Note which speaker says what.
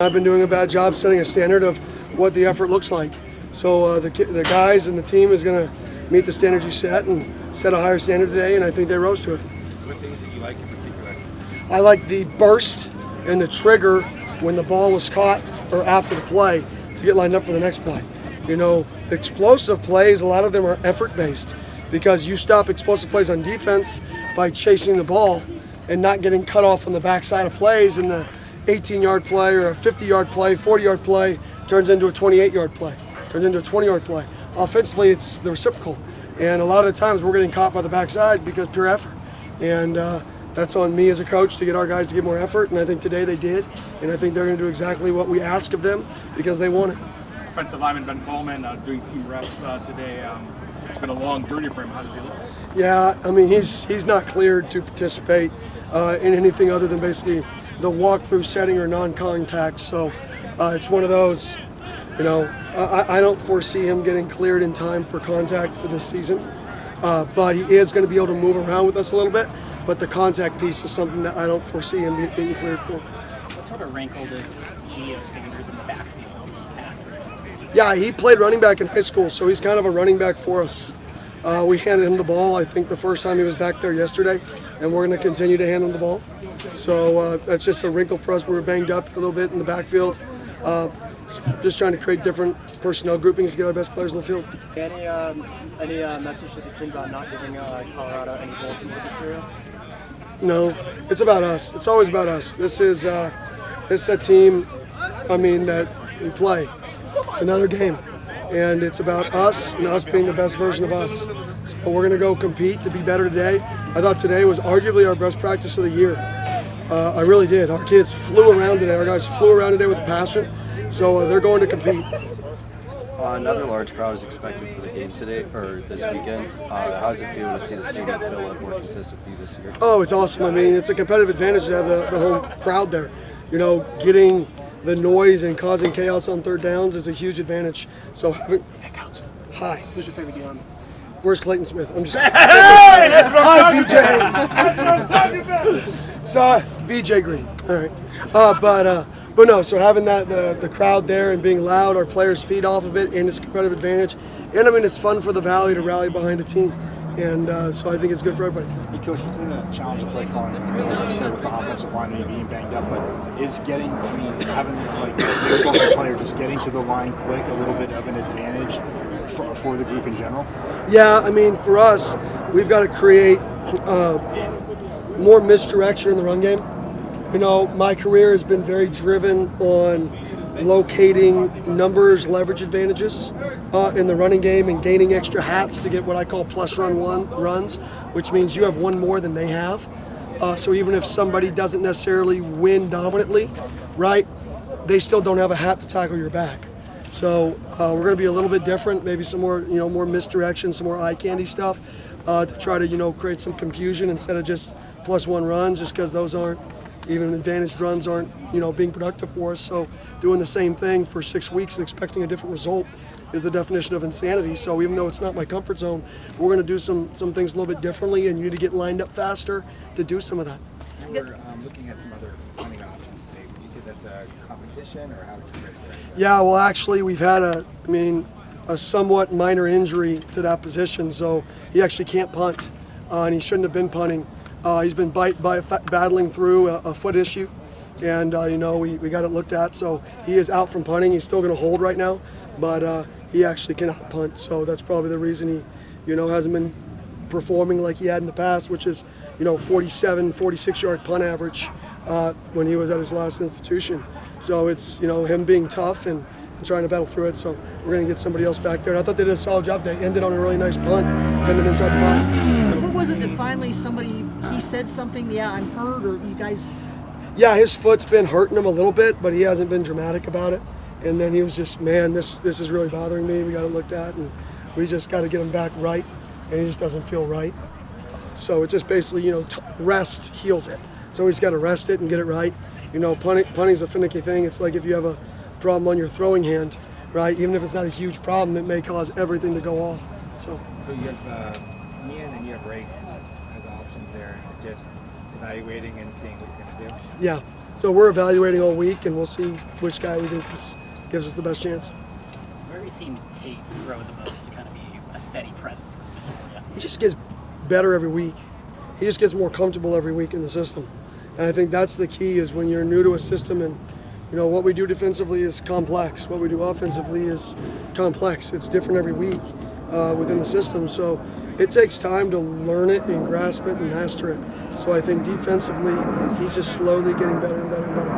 Speaker 1: I've been doing a bad job setting a standard of what the effort looks like. So the guys and the team is going to meet the standards you set and set a higher standard today, and I think they rose to it.
Speaker 2: What things that you like in particular?
Speaker 1: I like the burst and the trigger when the ball was caught or after the play to get lined up for the next play. You know, explosive plays, a lot of them are effort-based because you stop explosive plays on defense by chasing the ball and not getting cut off on the backside of plays, and the 18-yard play or a 50-yard play, 40-yard play turns into a 28-yard play, turns into a 20-yard play. Offensively, it's the reciprocal. And a lot of the times we're getting caught by the backside because pure effort. And that's on me as a coach to get our guys to get more effort, and I think today they did. And I think they're going to do exactly what we ask of them because they want it.
Speaker 2: Offensive lineman Ben Coleman doing team reps today. It's been a long journey for him. How does he look?
Speaker 1: Yeah, I mean, he's not cleared to participate in anything other than basically the walk-through setting or non-contact. So it's one of those, you know, I don't foresee him getting cleared in time for contact for this season. But he is going to be able to move around with us a little bit. But the contact piece is something that I don't foresee him being cleared for.
Speaker 3: What sort of wrinkle does Gio Sanders in the backfield have for him?
Speaker 1: Yeah, he played running back in high school, so he's kind of a running back for us. We handed him the ball, I think, the first time he was back there yesterday, and we're going to continue to hand him the ball. So that's just a wrinkle for us. We were banged up a little bit in the backfield. So just trying to create different personnel groupings to get our best players on the field.
Speaker 3: Any message to the team about not giving Colorado any bulletin board material?
Speaker 1: No, it's about us. It's always about us. This is the team, I mean, that we play. It's another game, and it's about us and us being the best version of us. So we're going to go compete to be better today. I thought today was arguably our best practice of the year. I really did. Our kids flew around today. Our guys flew around today with passion. So they're going to compete.
Speaker 4: Another large crowd is expected for the game today, or this weekend. How does it feel to see the stadium fill up more consistently this year?
Speaker 1: Oh, it's awesome. I mean, it's a competitive advantage to have the home crowd there. You know, getting the noise and causing chaos on third downs is a huge advantage. So having... Hey, Coach. Hi.
Speaker 3: Who's your favorite game?
Speaker 1: Where's Clayton Smith? I'm just...
Speaker 2: Hey, that's what I'm talking about.
Speaker 1: That's what I'm talking about. Sorry, BJ Green. All right. But no, so having the crowd there and being loud, our players feed off of it, and it's a competitive advantage. And I mean, it's fun for the Valley to rally behind a team. And so I think it's good for everybody.
Speaker 5: Hey, Coach, what's the challenge of play calling? Like you said, with the offensive line maybe being banged up, but is having like an explosive player, just getting to the line quick a little bit of an advantage for the group in general?
Speaker 1: Yeah, I mean, for us, we've got to create more misdirection in the run game. You know, my career has been very driven on locating numbers, leverage advantages in the running game and gaining extra hats to get what I call plus runs, which means you have one more than they have. So even if somebody doesn't necessarily win dominantly, right, they still don't have a hat to tackle your back. So we're going to be a little bit different, maybe some more, more misdirection, some more eye candy stuff to try to, create some confusion instead of just +1 runs, just because those aren't. Even advantaged runs aren't, being productive for us. So doing the same thing for 6 weeks and expecting a different result is the definition of insanity. So even though it's not my comfort zone, we're going to do some things a little bit differently, and you need to get lined up faster to do some of that.
Speaker 2: You were looking at some other punting options today. Would you say that's a competition, or how would you characterize that?
Speaker 1: Yeah, well, actually, we've had a somewhat minor injury to that position, so he actually can't punt, and he shouldn't have been punting. He's been battling through a foot issue, and we got it looked at. So he is out from punting. He's still going to hold right now, but he actually cannot punt. So that's probably the reason he, hasn't been performing like he had in the past, which is, 47, 46-yard punt average when he was at his last institution. So it's, him being tough and trying to battle through it. So we're going to get somebody else back there. And I thought they did a solid job. They ended on a really nice punt, pinned him inside the 5.
Speaker 6: So what was it that finally he said something, yeah, I'm hurt, or you guys?
Speaker 1: Yeah, his foot's been hurting him a little bit, but he hasn't been dramatic about it. And then he was just, man, this is really bothering me. We got it looked at, and we just got to get him back right, and he just doesn't feel right. So it's just basically, rest heals it. So we just got to rest it and get it right. Punting's a finicky thing. It's like if you have a problem on your throwing hand, right? Even if it's not a huge problem, it may cause everything to go off. So
Speaker 2: you have Ian and you have Race as options there, just evaluating and seeing what you're going to do.
Speaker 1: Yeah. So we're evaluating all week, and we'll see which guy we think gives us the best chance.
Speaker 7: Where have you seen Tate grow the most to kind of be a steady presence in the middle? Yeah.
Speaker 1: He just gets better every week. He just gets more comfortable every week in the system. And I think that's the key, is when you're new to a system, and what we do defensively is complex. What we do offensively is complex. It's different every week within the system. So it takes time to learn it and grasp it and master it. So I think defensively, he's just slowly getting better and better and better.